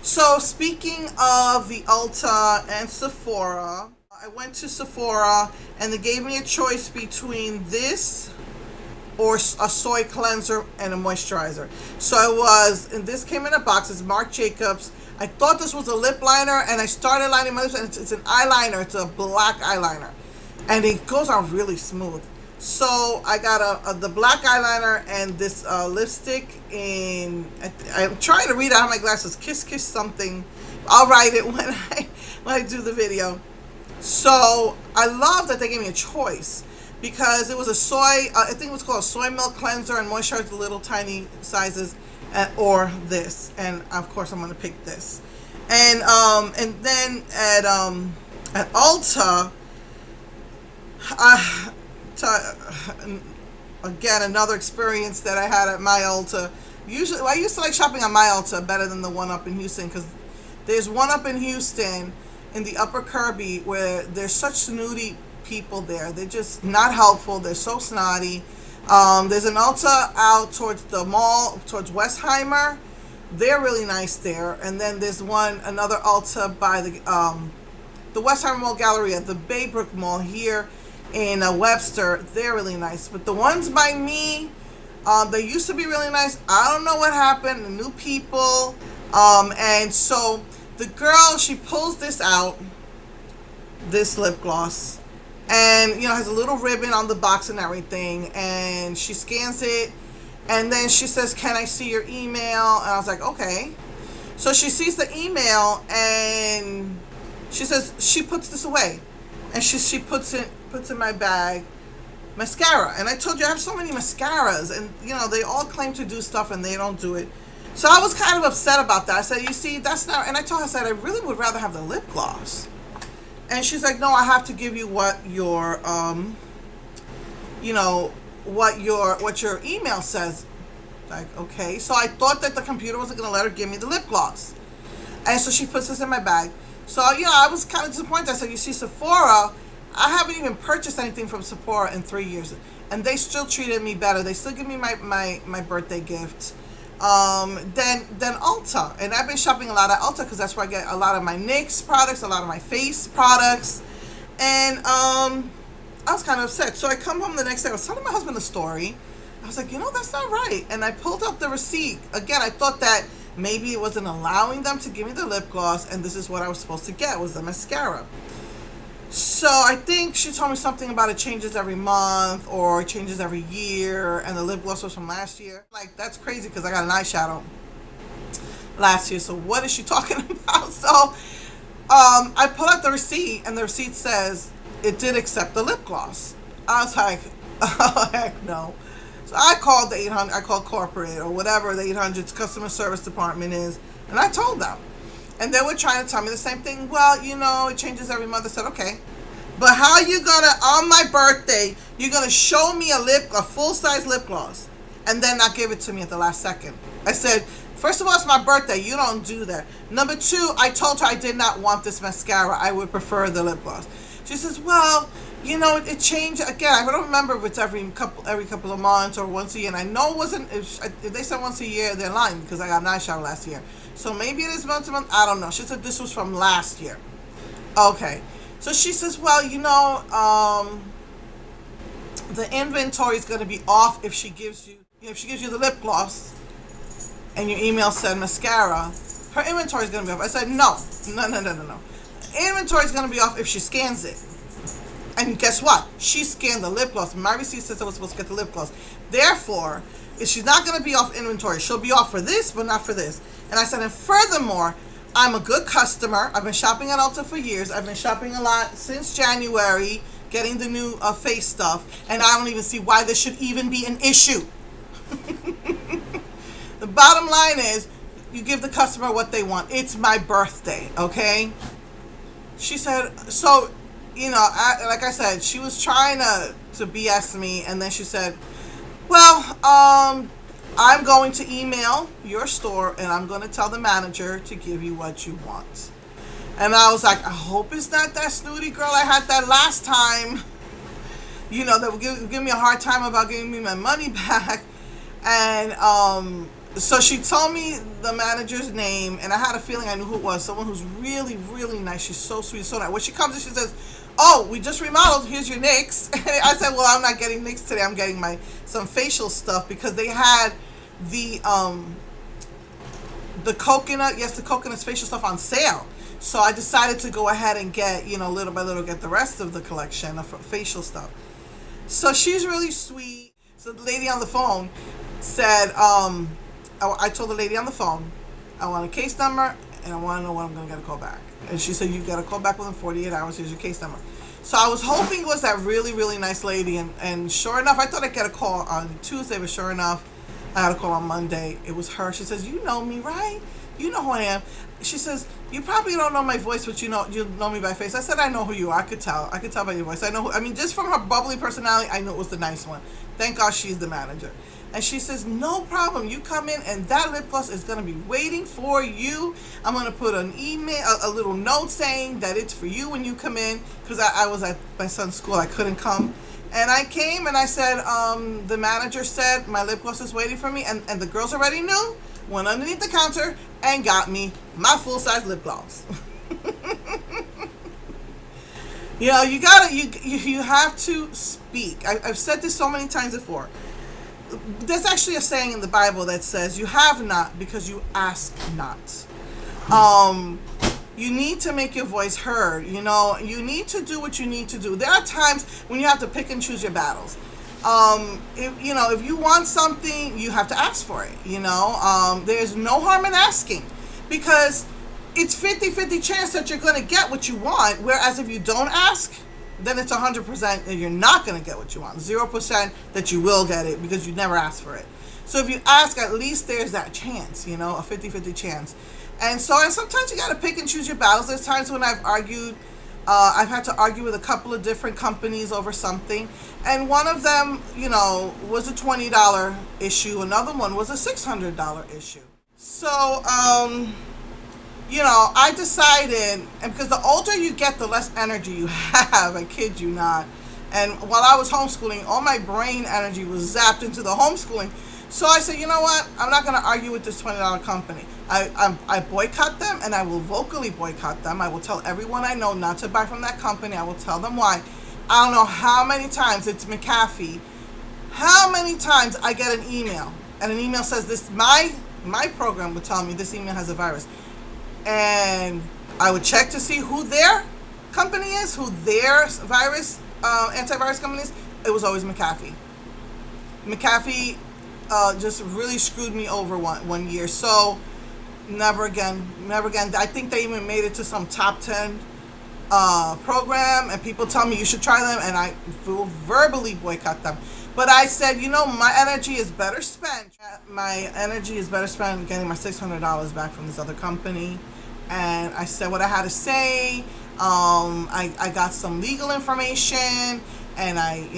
So speaking of the Ulta and Sephora, I went to Sephora and they gave me a choice between this or a soy cleanser and a moisturizer. So and this came in a box. It's Marc Jacobs. I thought this was a lip liner, and I started lining my lips, and it's an eyeliner. It's a black eyeliner, and it goes on really smooth. So I got the black eyeliner and this lipstick I'm trying to read out of my glasses. Kiss Kiss something. I'll write it when I do the video. So I love that they gave me a choice, because it was a soy, I think it was called a soy milk cleanser and moisturizer, little tiny sizes, or this. And of course I'm going to pick this. And then at Ulta, again, another experience that I had at my Ulta. Usually, I used to like shopping on my Ulta better than the one up in Houston, because there's one up in Houston in the Upper Kirby where there's such snooty people there. They're just not helpful. They're so snotty. There's an Ulta out towards the mall, towards Westheimer. They're really nice there. And then there's another Ulta by the Westheimer Mall Galleria, the Baybrook Mall here in Webster. They're really nice. But the ones by me, they used to be really nice. I don't know what happened. The new people. And so the girl, she pulls this out, this lip gloss, and has a little ribbon on the box and everything, and she scans it, and then she says, "Can I see your email?" And I was like, okay. So she sees the email, and she says she puts this away, and she puts in my bag mascara. And I told you I have so many mascaras, and they all claim to do stuff and they don't do it. So I was kind of upset about that. I said, you see, that's not, and I told her, I said, I really would rather have the lip gloss. And she's like, no, I have to give you what your what your email says. Like, okay. So I thought that the computer wasn't going to let her give me the lip gloss. And so she puts this in my bag. So, I was kind of disappointed. I said, you see, Sephora, I haven't even purchased anything from Sephora in 3 years. And they still treated me better. They still give me my birthday gift. Than Ulta. And I've been shopping a lot at Ulta because that's where I get a lot of my NYX products, a lot of my face products. And I was kind of upset. So I come home the next day. I was telling my husband the story. I was like, that's not right. And I pulled up the receipt. Again, I thought that maybe it wasn't allowing them to give me the lip gloss, and this is what I was supposed to get, was the mascara. So I think she told me something about it changes every month or it changes every year, and the lip gloss was from last year. Like, that's crazy because I got an eyeshadow last year. So what is she talking about? So I pull out the receipt, and the receipt says it did accept the lip gloss. I was like, oh, heck no. So I called the 800, I called corporate or whatever the 800's customer service department is, and I told them. And they were trying to tell me the same thing. Well, it changes every month. I said, okay. But how you gonna, on my birthday, you're gonna show me a full-size lip gloss and then not give it to me at the last second? I said, first of all, it's my birthday. You don't do that. Number two, I told her I did not want this mascara. I would prefer the lip gloss. She says, well, it changed. Again, I don't remember if it's every couple of months or once a year. And I know it wasn't, if they said once a year, they're lying because I got an eyeshadow last year. So maybe it is month to month. I don't know. She said this was from last year. Okay. So she says, well, the inventory is going to be off if she gives you, the lip gloss and your email said mascara. Her inventory is going to be off. I said, no. Inventory is going to be off if she scans it. And guess what? She scanned the lip gloss. My receipt says I was supposed to get the lip gloss. Therefore, if she's not going to be off inventory, she'll be off for this, but not for this. And I said, and furthermore, I'm a good customer. I've been shopping at Ulta for years. I've been shopping a lot since January, getting the new face stuff. And I don't even see why this should even be an issue. The bottom line is, you give the customer what they want. It's my birthday, okay? She said, so, like I said, she was trying to BS me. And then she said, well, I'm going to email your store and I'm going to tell the manager to give you what you want. And I was like, I hope it's not that snooty girl I had that last time, that would give me a hard time about giving me my money back. And So she told me the manager's name, and I had a feeling I knew who it was. Someone who's really, really nice. She's so sweet, so nice. When she comes in, she says, "Oh, we just remodeled. Here's your NYX." And I said, "Well, I'm not getting NYX today. I'm getting some facial stuff because they had the coconut, yes, the coconut facial stuff on sale." So I decided to go ahead and get, little by little, get the rest of the collection of facial stuff. So she's really sweet. So the lady on the phone said, I told the lady on the phone, I want a case number and I want to know when I'm going to get a call back. And she said, "You got a call back within 48 hours. Here's your case number." So I was hoping it was that really, really nice lady. And sure enough, I thought I'd get a call on Tuesday, but sure enough, I had a call on Monday. It was her. She says, "You know me, right? You know who I am." She says, "You probably don't know my voice, but you know me by face." I said, "I know who you are. I could tell by your voice. Just from her bubbly personality, I knew it was the nice one. Thank God she's the manager." And she says, "No problem. You come in and that lip gloss is going to be waiting for you. I'm going to put an email, a little note saying that it's for you when you come in." Because I was at my son's school. I couldn't come. And I came and I said, the manager said my lip gloss is waiting for me. And the girls already knew, went underneath the counter and got me my full-size lip gloss. You have to speak. I've said this so many times before. There's actually a saying in the Bible that says, "You have not because you ask not." You need to make your voice heard. You need to do what you need to do. There are times when you have to pick and choose your battles. If you want something, you have to ask for it. There's no harm in asking, because it's 50-50 chance that you're going to get what you want. Whereas if you don't ask, then it's 100% that you're not going to get what you want. 0% that you will get it because you never asked for it. So if you ask, at least there's that chance, a 50-50 chance. And sometimes you got to pick and choose your battles. There's times when I've had to argue with a couple of different companies over something. And one of them, was a $20 issue. Another one was a $600 issue. So, I decided, and because the older you get, the less energy you have, I kid you not. And while I was homeschooling, all my brain energy was zapped into the homeschooling. So I said, you know what? I'm not going to argue with this $20 company. I boycott them, and I will vocally boycott them. I will tell everyone I know not to buy from that company. I will tell them why. I don't know how many times it's McAfee. How many times I get an email, and an email says this, my program would tell me this email has a virus. And I would check to see who their company is, who their antivirus company is. It was always McAfee. McAfee just really screwed me over one year. So never again. I think they even made it to some top 10 program, and people tell me you should try them, and I will verbally boycott them. But I said, my energy is better spent. My energy is better spent getting my $600 back from this other company. And I said what I had to say. I got some legal information, and I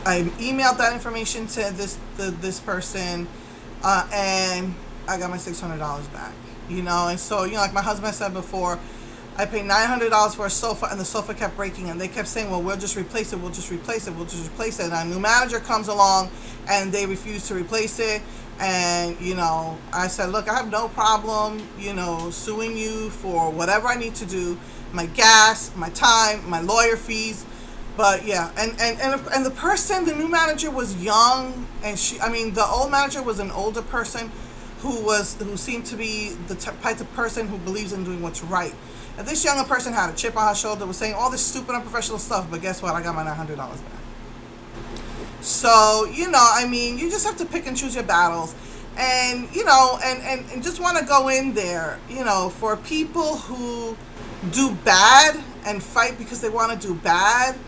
emailed that information to this person, and I got my $600 back. And so like my husband said before, I paid $900 for a sofa, and the sofa kept breaking, and they kept saying, "Well, we'll just replace it. We'll just replace it. We'll just replace it." And a new manager comes along, and they refuse to replace it. And I said, "Look, I have no problem, suing you for whatever I need to do, my gas, my time, my lawyer fees." But yeah, and the new manager was young, and the old manager was an older person who seemed to be the type of person who believes in doing what's right. And this younger person had a chip on her shoulder, was saying all this stupid, unprofessional stuff. But guess what? I got my $900 back. So, you just have to pick and choose your battles. And, and just want to go in there, for people who do bad and fight because they want to do bad,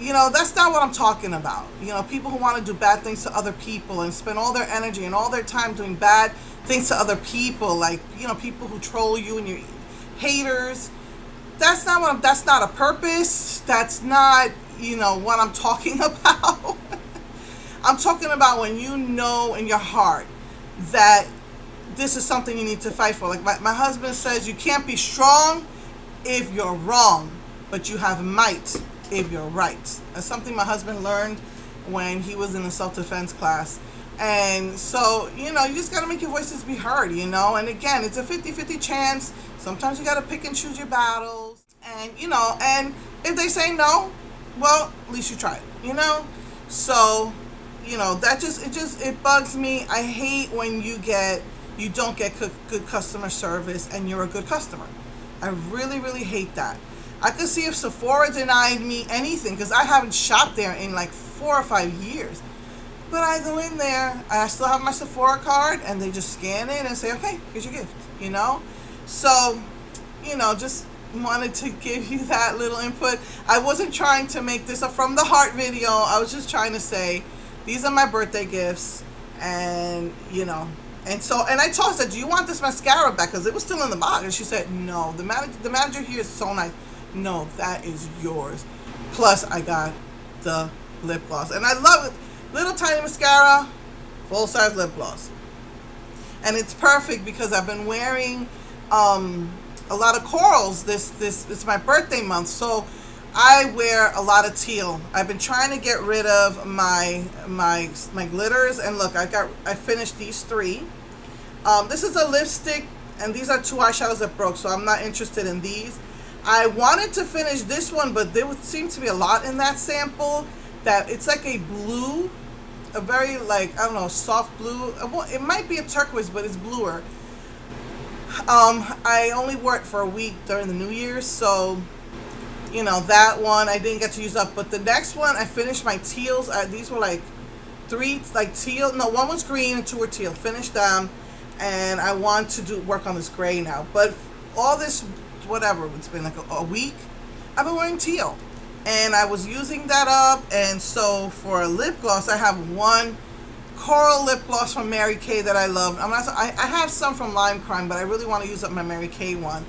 that's not what I'm talking about. People who want to do bad things to other people and spend all their energy and all their time doing bad things to other people, like, people who troll you and your haters. That's not a purpose. That's not, what I'm talking about. I'm talking about when you know in your heart that this is something you need to fight for. Like my husband says, you can't be strong if you're wrong, but you have might if you're right. That's something my husband learned when he was in a self-defense class. And so, you know, you just got to make your voices be heard, you know. And again, it's a 50-50 chance. Sometimes you got to pick and choose your battles. And, you know, and if they say no, well, at least you tried, you know. So, you know, that it bugs me. I hate when you don't get good customer service and you're a good customer. I really, really hate that. I could see if Sephora denied me anything, because I haven't shopped there in like 4 or 5 years. But I go in there, I still have my Sephora card, and they just scan it and say, okay, here's your gift, you know? So, you know, just wanted to give you that little input. I wasn't trying to make this a from the heart video. I was just trying to say, these are my birthday gifts, and, you know, and I told her, do you want this mascara back? Because it was still in the box. And she said, no. The manager here is so nice. No, that is yours. Plus, I got the lip gloss. And I love it. Little tiny mascara, full-size lip gloss. And it's perfect because I've been wearing a lot of corals. It's my birthday month. So I wear a lot of teal. I've been trying to get rid of my glitters, and look, I finished these 3. This is a lipstick, and these are 2 eyeshadows that broke, so I'm not interested in these. I wanted to finish this one, but there would seem to be a lot in that sample that it's like a blue, a very, like, I don't know, soft blue. It might be a turquoise, but it's bluer. I only wore it for a week during the New Year's, so, you know, that one I didn't get to use up. But the next one, I finished my teals. These were like 3 like teal. No, 1 was green and 2 were teal. Finished them, and I want to work on this gray now. But all this, whatever, it's been like a week, I've been wearing teal, and I was using that up. And so for a lip gloss, I have 1 coral lip gloss from Mary Kay that I love. I have some from Lime Crime, but I really want to use up my Mary Kay one.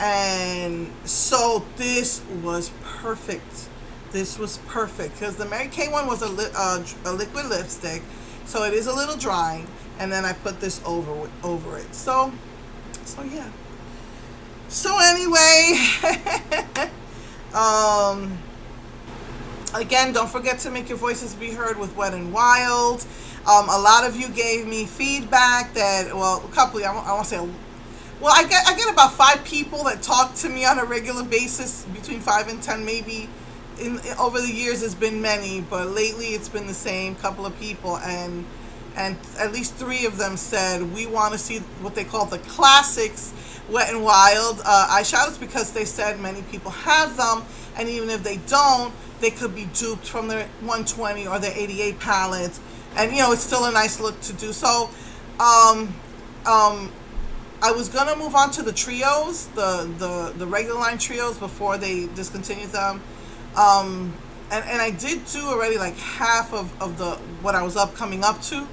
And so this was perfect. This was perfect because the Mary Kay one was a liquid lipstick, so it is a little drying. And then I put this over it. So yeah. So anyway, again, don't forget to make your voices be heard with Wet n Wild. A lot of you gave me feedback that, well, a couple, I won't say, well, I get about 5 people that talk to me on a regular basis, between 5 and 10 maybe. Over the years, it's been many, but lately it's been the same couple of people, and at least 3 of them said we want to see what they call the classics Wet n Wild eyeshadows, because they said many people have them, and even if they don't, they could be duped from their 120 or their 88 palettes, and you know, it's still a nice look to do. So I was gonna move on to the trios, the regular line trios, before they discontinued them, and I did do already like half of the what I was coming up to.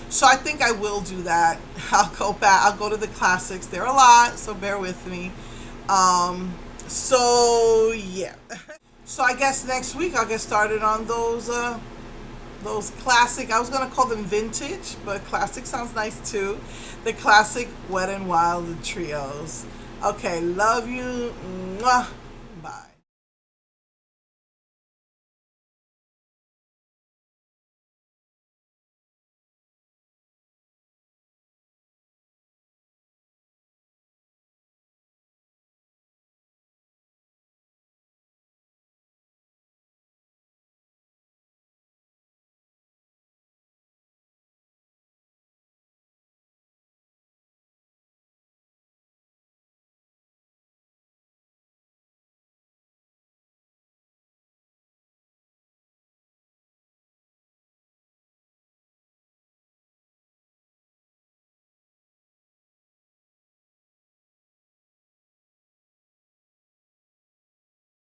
So I think I will do that. I'll go back. I'll go to the classics. They're a lot, so bear with me. So yeah. So I guess next week I'll get started on those classic. I was gonna call them vintage, but classic sounds nice too. The classic Wet n Wild trios. Okay, love you. Mwah.